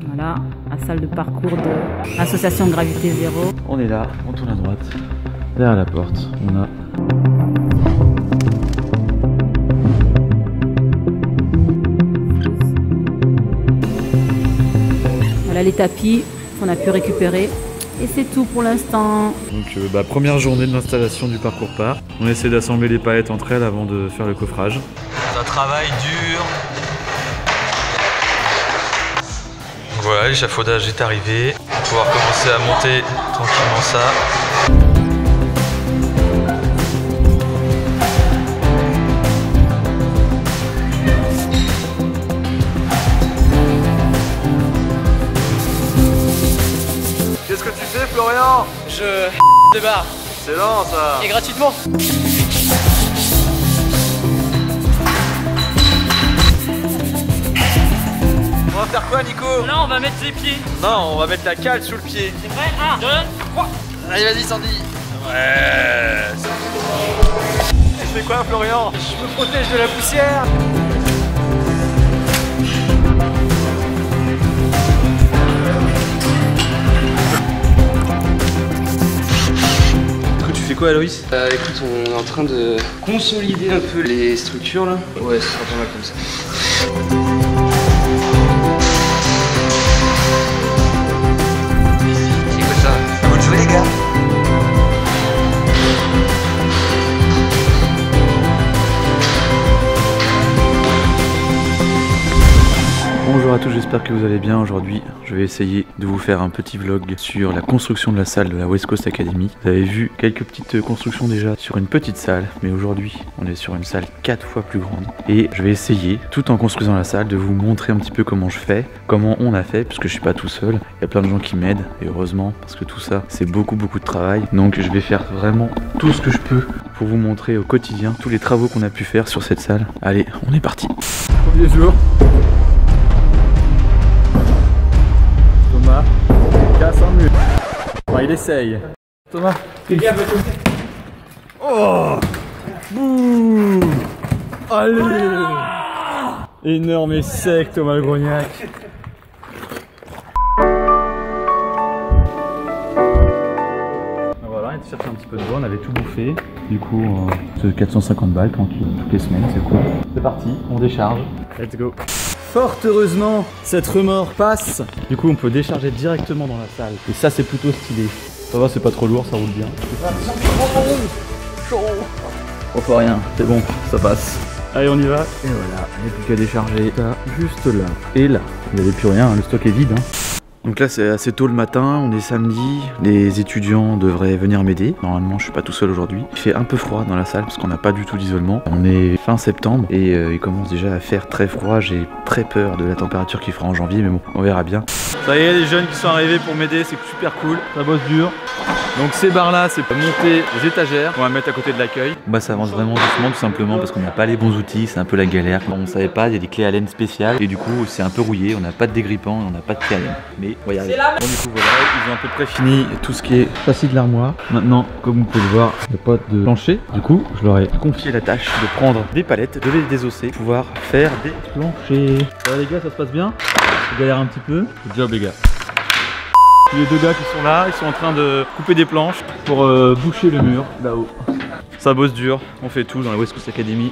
Voilà, la salle de parcours de l'association Gravité Zéro. On est là, on tourne à droite. Derrière la porte, on a... Voilà les tapis qu'on a pu récupérer. Et c'est tout pour l'instant. Donc première journée de l'installation du parcours parc. On essaie d'assembler les palettes entre elles avant de faire le coffrage. Ça travaille dur. Donc voilà, l'échafaudage est arrivé. On va pouvoir commencer à monter tranquillement ça. Qu'est-ce que tu fais, Florian? Je débarre. Excellent ça. Et gratuitement. On va faire quoi, Nico? Là, on va mettre les pieds. Non, on va mettre la cale sous le pied. C'est vrai? 1, 2, 3. Allez, vas-y, Sandy. Ouais. Je fais quoi, Florian? Je me protège de la poussière. Tu fais quoi, Aloïs? Écoute, on est en train de consolider un peu les structures là. Ouais, ça sera pas mal comme ça. C'est quoi ça? À vous de jouer, les gars. Bonjour à tous, j'espère que vous allez bien. Aujourd'hui, je vais essayer de vous faire un petit vlog sur la construction de la salle de la West Coast Academy. Vous avez vu quelques petites constructions déjà sur une petite salle, mais aujourd'hui, on est sur une salle 4 fois plus grande. Et je vais essayer, tout en construisant la salle, de vous montrer un petit peu comment je fais, comment on a fait, puisque je suis pas tout seul. Il y a plein de gens qui m'aident, et heureusement, parce que tout ça, c'est beaucoup de travail. Donc je vais faire vraiment tout ce que je peux pour vous montrer au quotidien tous les travaux qu'on a pu faire sur cette salle. Allez, on est parti. Premier jour. Thomas casse un mur. Enfin, il essaye. Thomas, fais gaffe. Oh, boum. Allez. Énorme et sec, Thomas le Grognac. Voilà, on était cherché un petit peu de bois, on avait tout bouffé. Du coup, c'est 450 balles tranquille, toutes les semaines, c'est cool. C'est parti, on décharge. Let's go. Fort heureusement, cette remorque passe. Du coup, on peut décharger directement dans la salle. Et ça, c'est plutôt stylé. Ça va, c'est pas trop lourd, ça roule bien. On fait rien, c'est bon, ça passe. Allez, on y va. Et voilà, il n'y a plus qu'à décharger ça juste là. Et là, il n'y avait plus rien, le stock est vide. Donc là c'est assez tôt le matin, on est samedi, les étudiants devraient venir m'aider. Normalement je suis pas tout seul aujourd'hui. Il fait un peu froid dans la salle parce qu'on n'a pas du tout d'isolement. On est fin septembre et il commence déjà à faire très froid. J'ai très peur de la température qu'il fera en janvier, mais bon, on verra bien. Ça y est, les jeunes qui sont arrivés pour m'aider, c'est super cool. Ça bosse dur. Donc ces barres là, c'est pour monter les étagères qu'on va mettre à côté de l'accueil. Bah ça avance vraiment doucement tout simplement parce qu'on n'a pas les bons outils, c'est un peu la galère. Bon, on savait pas, il y a des clés à laine spéciales et du coup c'est un peu rouillé, on n'a pas de dégrippant et on n'a pas de clé à laine. Mais on va y arriver. Bon du coup voilà, ils ont un peu près fini tout ce qui est châssis de l'armoire. Maintenant, comme vous pouvez le voir, il n'y a pas de plancher. Du coup, je leur ai Confier la tâche de prendre des palettes, de les désosser, pouvoir faire des planchers. ça va les gars, ça se passe bien? Je galère un petit peu. Good job les gars. Les deux gars qui sont là, ils sont en train de couper des planches pour boucher le mur là-haut. Ça bosse dur, on fait tout dans la West Coast Academy.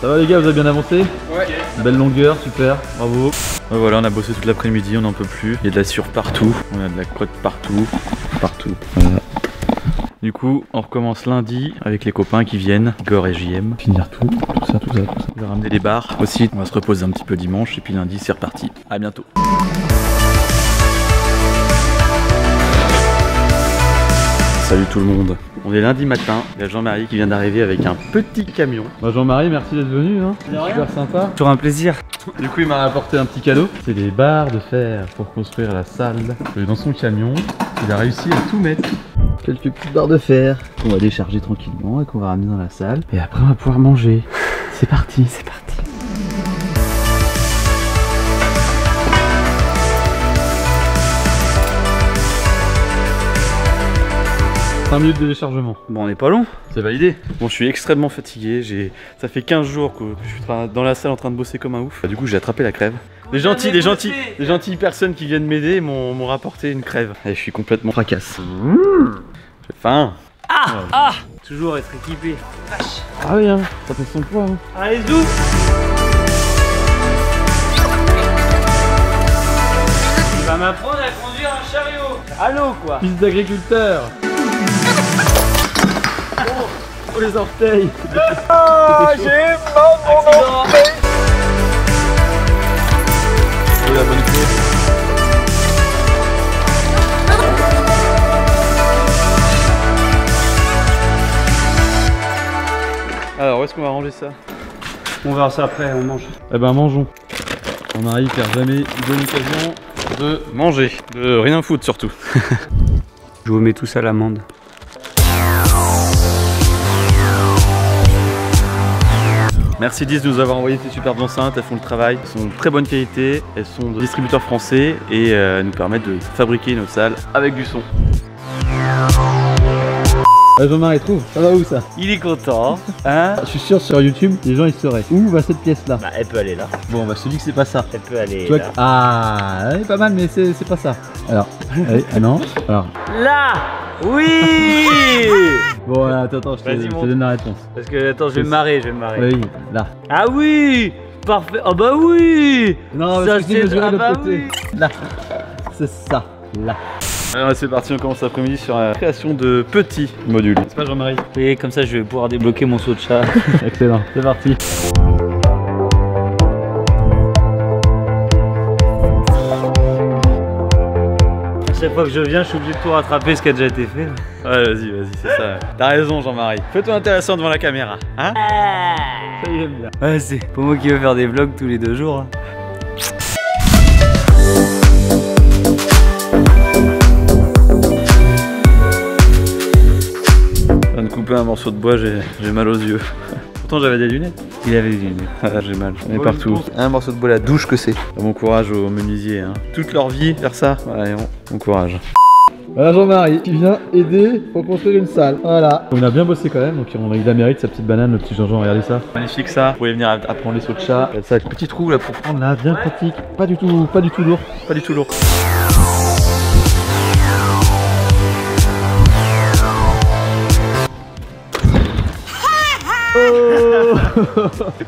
Ça va les gars, vous avez bien avancé? Ouais. Belle longueur, super, bravo. Ouais, voilà, on a bossé toute l'après-midi, on n'en peut plus. Il y a de la sueur partout, on a de la crotte partout, partout. Voilà. Du coup, on recommence lundi avec les copains qui viennent, Igor et JM. Finir tout ça. On va ramener les barres aussi. On va se reposer un petit peu dimanche et puis lundi c'est reparti. À bientôt. Salut tout le monde. On est lundi matin. Il y a Jean-Marie qui vient d'arriver avec un petit camion. Bah Jean-Marie, merci d'être venu, hein. Super sympa. Toujours un plaisir. Du coup, il m'a apporté un petit cadeau. C'est des barres de fer pour construire la salle. Dans son camion, il a réussi à tout mettre. Quelques petites barres de fer qu'on va décharger tranquillement et qu'on va ramener dans la salle. Et après on va pouvoir manger. C'est parti, c'est parti. 5 minutes de déchargement. Bon, on n'est pas long. C'est validé. Bon, je suis extrêmement fatigué. Ça fait 15 jours que je suis dans la salle en train de bosser comme un ouf. Du coup, j'ai attrapé la crève. Les gentilles personnes qui viennent m'aider m'ont rapporté une crève. Et je suis complètement fracasse. J'ai faim. Toujours être équipé. Ah oui, hein, ça fait son poids. Hein. Allez, zou. Tu vas m'apprendre à conduire un chariot. Allô, quoi. Fils d'agriculteur. Oh, les orteils. J'ai mort mon orteil. Oh, la bonne clé. Alors, où est-ce qu'on va ranger ça? On verra ça après, on mange. Eh ben, mangeons. On arrive car jamais une bonne occasion De manger, de rien foutre surtout. Je vous mets tous à l'amende. Merci 10 de nous avoir envoyé ces superbes enceintes, elles font le travail, elles sont de très bonne qualité, elles sont de distributeurs français et nous permettent de fabriquer notre salle avec du son. Jean-Marie, trouve, ça va où ça? Il est content, hein? Je suis sûr sur YouTube, les gens ils sauraient. Où va cette pièce là? Bah, elle peut aller là. Bon, bah je te dis que c'est pas ça. Elle peut aller Tu vois là. Ah, elle est pas mal, mais c'est pas ça. Alors, allez, ah non. Alors, Là. Oui. bon, attends, je te donne la réponse. Parce que, attends, je vais me marrer, Oui, là. Ah oui. Parfait. Oh bah oui. Non, Ça, parce que c'est mesuré ah de l'autre bah côté. oui. Là, c'est ça, là. Alors c'est parti, on commence l'après-midi sur la création de petits modules. C'est pas Jean-Marie? Oui, comme ça, je vais pouvoir débloquer mon saut de chat. Excellent, c'est parti. À chaque fois que je viens, je suis obligé de tout rattraper ce qui a déjà été fait. Ouais, vas-y, c'est ça. T'as raison Jean-Marie. Fais-toi intéressant devant la caméra, hein? Ça y est, bien. Ouais, c'est pour moi qui veux faire des vlogs tous les 2 jours. Hein. Je viens de couper un morceau de bois, j'ai mal aux yeux. Pourtant j'avais des lunettes. Il avait des lunettes. Ah, j'ai mal, j'en ai partout. Un morceau de bois, la douche que c'est. Bon courage aux menuisiers, hein. Toute leur vie, faire ça. Ouais, bon courage. Voilà Jean-Marie, qui vient aider pour construire une salle. Voilà. On a bien bossé quand même, donc on a eu de la mérite, sa petite banane, le petit Jean-Jean, regardez ça. Magnifique ça. Vous pouvez venir apprendre les sauts de chat. Ça avec petit trou là pour prendre Là, bien pratique. Pas du tout lourd. Pas du tout lourd.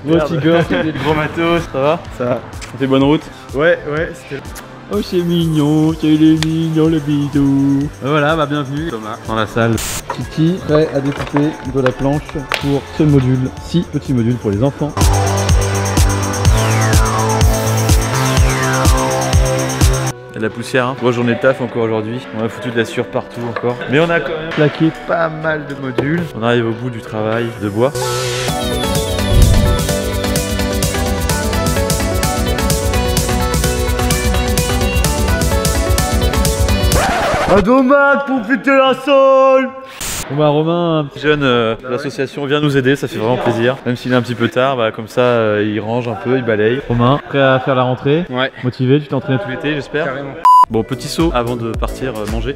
Gros tigre, Des gros matos, ça va? Ça va. On fait bonne route? Ouais, c'était. oh c'est mignon, le bidou. Voilà, bah bienvenue Thomas dans la salle. Titi, prêt à découper de la planche pour ce module. 6 petits modules pour les enfants. Il y a de la poussière, hein. Grosse journée de taf encore aujourd'hui. On a foutu de la sueur partout encore. Mais on a quand même plaqué pas mal de modules. On arrive au bout du travail de bois. Un dommage pour péter la salle. Bon bah Romain, Jeune de l'association vient nous aider, ça fait vraiment plaisir. Même s'il est un petit peu tard, bah, comme ça il range un peu, il balaye. Romain, prêt à faire la rentrée? Ouais. Motivé, tu t'es entraîné tout l'été j'espère? Carrément. Bon, petit saut avant de partir manger.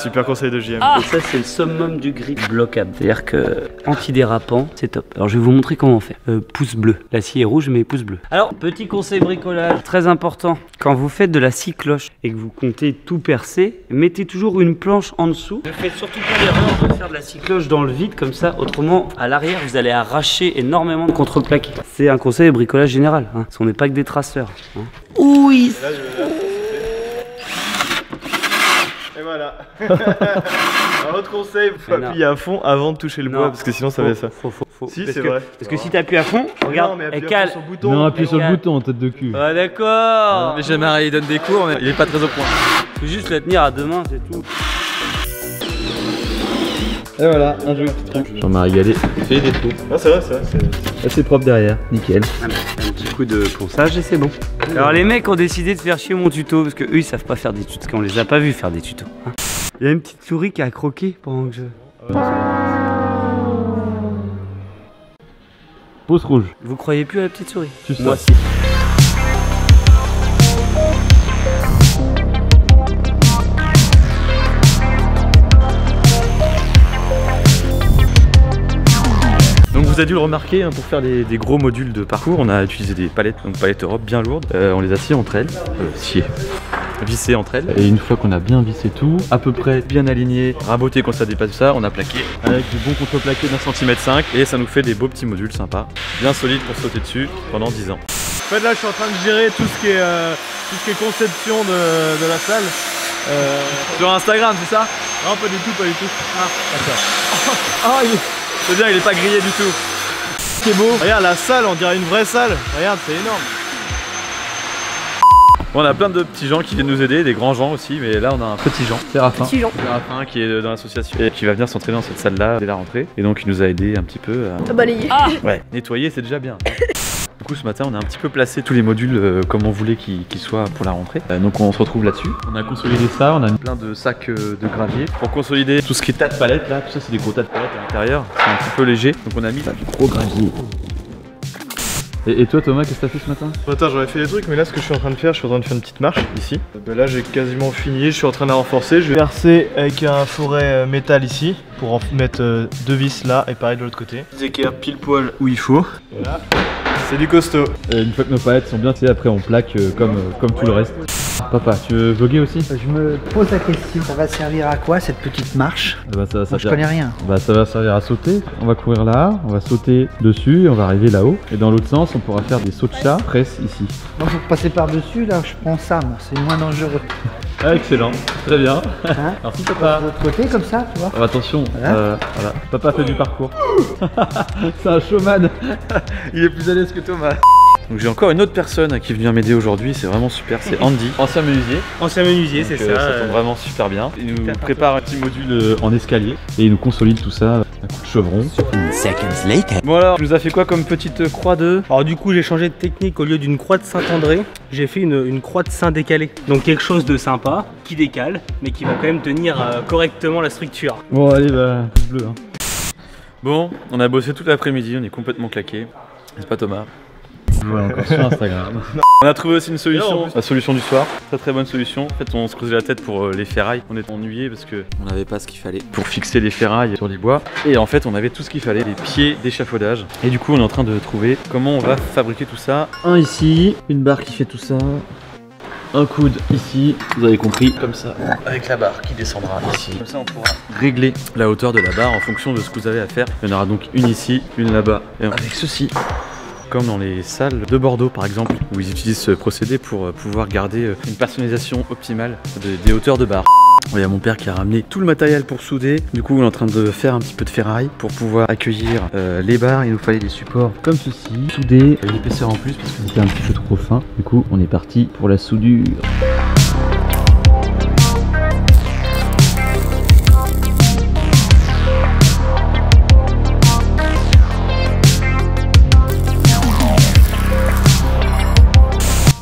Super conseil de JM. Et ça, c'est le summum du grip bloquable. C'est-à-dire que antidérapant, c'est top. Alors, je vais vous montrer comment on fait. Pouce bleu. L'acier est rouge, mais pouce bleu. Alors, petit conseil bricolage, très important. Quand vous faites de la scie cloche et que vous comptez tout percer, mettez toujours une planche en dessous. Ne faites surtout pas l'erreur de faire de la scie cloche dans le vide comme ça. Autrement, à l'arrière, vous allez arracher énormément de contreplaqué. C'est un conseil de bricolage général. Hein, parce qu'on n'est pas que des traceurs. Hein. Oui. Et voilà. Un autre conseil, il faut appuyer à fond avant de toucher le bois parce que sinon ça fait ça. Faut. Si, Parce c'est que- vrai. Parce que si tu appuies à fond, regarde, mais elle appuie cale. sur le bouton. Non, appuie sur le regarde. bouton, tête de cul. Ah d'accord. Mais Jean-Marie il donne des cours, mais il est pas très au point. Faut juste la tenir à deux mains, c'est tout. Et voilà, un joli petit truc. Jean-Marie Gallet fait des trous. Ah, c'est vrai, Assez propre derrière, nickel. Un petit coup de ponçage et c'est bon. Alors les mecs ont décidé de faire chier mon tuto parce que eux ils savent pas faire des tutos, parce qu'on les a pas vus faire des tutos. Hein. Il y a une petite souris qui a croqué pendant que je... Pouce rouge. Vous croyez plus à la petite souris? Tu sais. Moi si. Donc vous avez dû le remarquer, hein, pour faire des gros modules de parcours, on a utilisé des palettes, donc palettes Europe bien lourdes. On les a sciées entre elles, vissées entre elles. Et une fois qu'on a bien vissé tout, à peu près bien aligné, raboté quand ça dépasse ça, on a plaqué avec du bon contreplaqué d'1,5 cm et ça nous fait des beaux petits modules sympas, bien solides pour sauter dessus pendant 10 ans. En fait là je suis en train de gérer tout ce qui est conception de la salle. Sur Instagram, c'est ça? Non pas du tout, pas du tout. Ah d'accord. Ah, c'est bien, il est pas grillé du tout. C'est beau. Regarde la salle, on dirait une vraie salle. Regarde, c'est énorme. Bon, on a plein de petits gens qui viennent nous aider, des grands gens aussi, mais là on a un petit Jean, Séraphin. Petit Jean. Séraphin qui est dans l'association et qui va venir s'entraîner dans cette salle-là dès la rentrée. Et donc il nous a aidé un petit peu à Balayer. ouais, nettoyer, c'est déjà bien. Du coup ce matin on a un petit peu placé tous les modules comme on voulait qu'ils soient pour la rentrée. Donc on se retrouve là-dessus. On a consolidé ça, on a plein de sacs de gravier pour consolider tout ce qui est tas de palettes là. Tout ça c'est des gros tas de palettes à l'intérieur, c'est un petit peu léger. Donc on a mis là, du gros gravier. Et toi Thomas, qu'est-ce que t'as fait ce matin? Ce matin j'aurais fait des trucs, mais là ce que je suis en train de faire, je suis en train de faire une petite marche ici. Là j'ai quasiment fini, je suis en train de la renforcer. Je vais percer avec un forêt métal ici pour en mettre deux vis là et pareil de l'autre côté. Des équerres pile poil où il faut. Voilà. C'est du costaud. Et une fois que nos palettes sont bien, après on plaque comme tout le reste. Papa, tu veux voguer aussi? Je me pose la question, ça va servir à quoi cette petite marche? Bah, Moi, je connais rien. Bah, ça va servir à sauter. On va courir là, on va sauter dessus et on va arriver là-haut. Et dans l'autre sens, on pourra faire des sauts de chat presse ici. Donc pour passer par-dessus, là, je prends ça, moi, c'est moins dangereux. Ah, excellent, très bien. Hein? Merci papa. De l'autre côté, comme ça, tu vois. Alors, attention, Voilà. voilà. Papa fait du parcours. C'est un showman. Il est plus à l'aise que Thomas. Donc j'ai encore une autre personne qui vient m'aider aujourd'hui, c'est vraiment super, c'est Andy, ancien menuisier. Ancien menuisier, c'est ça. Ça tombe vraiment super bien. Il nous prépare un petit module En escalier. Et il nous consolide tout ça à coup de chevron. Bon alors, tu nous as fait quoi comme petite croix de... Alors du coup j'ai changé de technique, au lieu d'une croix de Saint-André, j'ai fait une croix de Saint décalée. Donc quelque chose de sympa, qui décale, mais qui va quand même tenir correctement la structure. Bon allez, bah, pouce bleu. Hein. Bon, on a bossé toute l'après-midi, on est complètement claqué. C'est pas Thomas. Voilà, encore sur Instagram. On a trouvé aussi une solution, la solution du soir, très bonne solution. En fait on se creusait la tête pour les ferrailles, on était ennuyés parce que on n'avait pas ce qu'il fallait pour fixer les ferrailles sur les bois. Et en fait on avait tout ce qu'il fallait, les pieds d'échafaudage. Et du coup on est en train de trouver comment on va fabriquer tout ça. Un ici, une barre qui fait tout ça, un coude ici, vous avez compris, comme ça, avec la barre qui descendra ici. Comme ça on pourra régler la hauteur de la barre en fonction de ce que vous avez à faire. Il y en aura donc une ici, une là-bas, et avec ceci. Comme dans les salles de Bordeaux par exemple, où ils utilisent ce procédé pour pouvoir garder une personnalisation optimale des hauteurs de barre. Il y a mon père qui a ramené tout le matériel pour souder. Du coup on est en train de faire un petit peu de ferraille pour pouvoir accueillir les barres. Il nous fallait des supports comme ceci, soudés, une épaisseur en plus parce que c'était un petit peu trop fin. Du coup on est parti pour la soudure.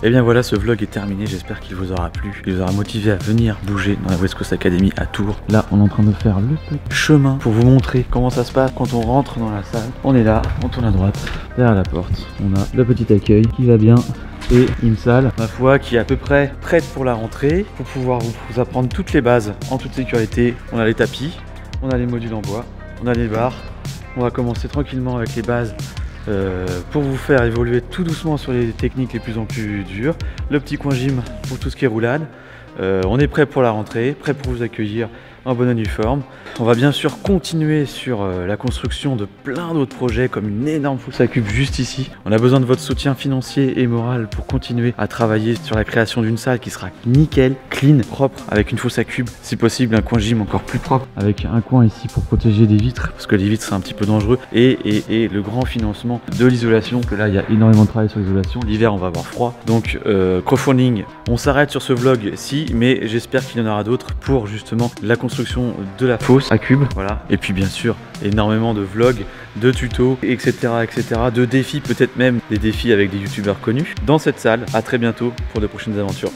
Et bien voilà, ce vlog est terminé, j'espère qu'il vous aura plu, qu'il vous aura motivé à venir bouger dans la West Coast Academy à Tours. Là, on est en train de faire le petit chemin pour vous montrer comment ça se passe quand on rentre dans la salle. On est là, on tourne à droite, derrière la porte, on a le petit accueil qui va bien et une salle, ma foi, qui est à peu près prête pour la rentrée, pour pouvoir vous apprendre toutes les bases en toute sécurité. On a les tapis, on a les modules en bois, on a les barres, on va commencer tranquillement avec les bases. Pour vous faire évoluer tout doucement sur les techniques les plus en plus dures. Le petit coin gym pour tout ce qui est roulade. On est prêt pour la rentrée, prêt pour vous accueillir en bonne uniforme. On va bien sûr continuer sur la construction de plein d'autres projets comme une énorme fosse à cubes juste ici. On a besoin de votre soutien financier et moral pour continuer à travailler sur la création d'une salle qui sera nickel, clean, propre, avec une fosse à cubes, si possible un coin gym encore plus propre, avec un coin ici pour protéger des vitres, parce que les vitres c'est un petit peu dangereux, et le grand financement de l'isolation, que là il y a énormément de travail sur l'isolation. L'hiver on va avoir froid, donc crowdfunding, on s'arrête sur ce vlog si, mais j'espère qu'il y en aura d'autres pour justement la construction de la fosse à cubes, voilà. Et puis bien sûr énormément de vlogs, de tutos, etc., de défis, peut-être même des défis avec des youtubeurs connus dans cette salle. À très bientôt pour de prochaines aventures.